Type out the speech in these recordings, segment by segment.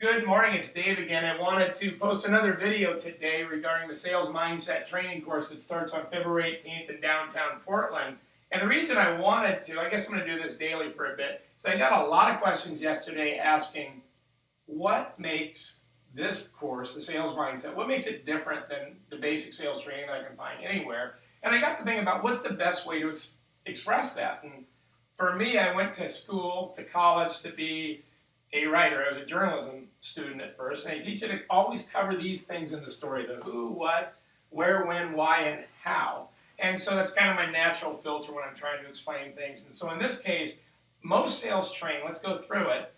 Good morning, it's Dave again. I wanted to post another video today regarding the sales mindset training course that starts on February 18th in downtown Portland. And the reason I wanted to, I guess I'm going to do this daily for a bit, is I got a lot of questions yesterday asking what makes this course, the sales mindset, what makes it different than the basic sales training that I can find anywhere? And I got to think about what's the best way to express that. And for me, I went to school, to college to be a writer. I was a journalism student at first, and they teach you to always cover these things in the story: the who, what, where, when, why, and how. And so that's kind of my natural filter when I'm trying to explain things. And so in this case, most sales training, let's go through it,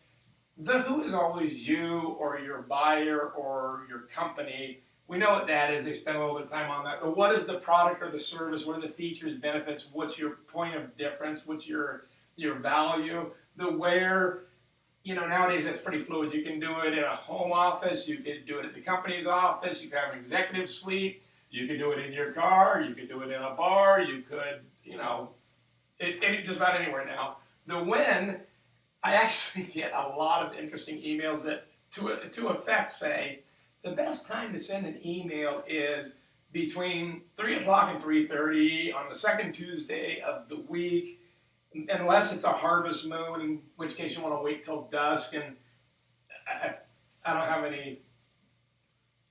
the who is always you or your buyer or your company. We know what that is. They spend a little bit of time on that. The what is the product or the service? What are the features, benefits? What's your point of difference? What's your value? The where. Nowadays that's pretty fluid. You can do it in a home office, you can do it at the company's office, you can have an executive suite, you can do it in your car, you can do it in a bar, you could, just about anywhere now. The when, I actually get a lot of interesting emails that to effect say, the best time to send an email is between 3 o'clock and 3:30 on the second Tuesday of the week, unless it's a harvest moon, in which case you want to wait till dusk. And I don't have any.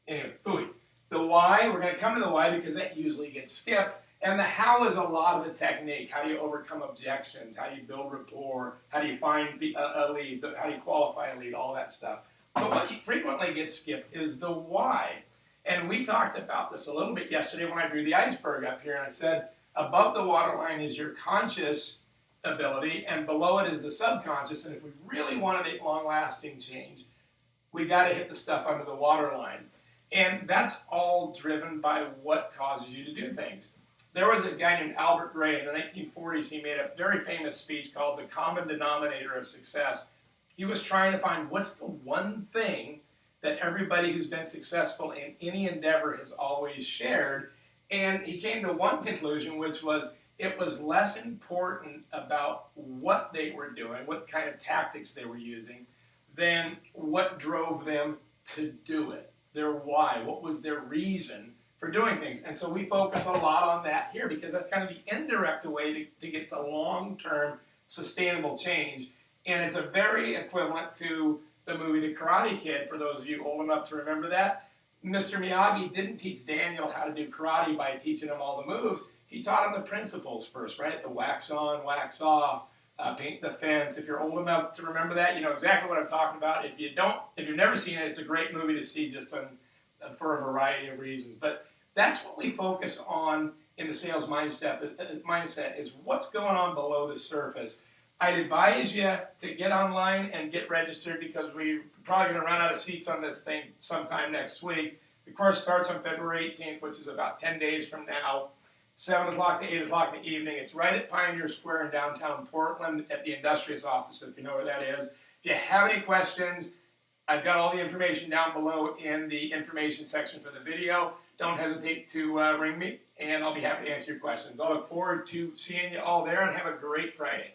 Anyway, phooey. The why, we're going to come to the why because that usually gets skipped. And the how is a lot of the technique. How do you overcome objections? How do you build rapport? How do you find a lead? How do you qualify a lead? All that stuff. But what frequently gets skipped is the why. And we talked about this a little bit yesterday when I drew the iceberg up here. And I said, above the waterline is your conscious ability, and below it is the subconscious. And if we really want to make long-lasting change, we got to hit the stuff under the waterline. And that's all driven by what causes you to do things. There was a guy named Albert Gray in the 1940s. He made a very famous speech called The Common Denominator of Success. He was trying to find what's the one thing that everybody who's been successful in any endeavor has always shared. And he came to one conclusion, which was it was less important about what they were doing, what kind of tactics they were using, than what drove them to do it, their why, what was their reason for doing things. And so we focus a lot on that here because that's kind of the indirect way to get to long-term sustainable change. And it's a very equivalent to the movie The Karate Kid, for those of you old enough to remember that. Mr. Miyagi didn't teach Daniel how to do karate by teaching him all the moves. He taught him the principles first, right? The wax on, wax off, paint the fence. If you're old enough to remember that, you know exactly what I'm talking about. If you don't, if you've never seen it, it's a great movie to see just for a variety of reasons. But that's what we focus on in the sales mindset is what's going on below the surface. I'd advise you to get online and get registered because we're probably going to run out of seats on this thing sometime next week. The course starts on February 18th, which is about 10 days from now. 7 o'clock to 8 o'clock in the evening. It's right at Pioneer Square in downtown Portland at the Industrious office, if you know where that is. If you have any questions, I've got all the information down below in the information section for the video. Don't hesitate to ring me, and I'll be happy to answer your questions. I look forward to seeing you all there, and have a great Friday.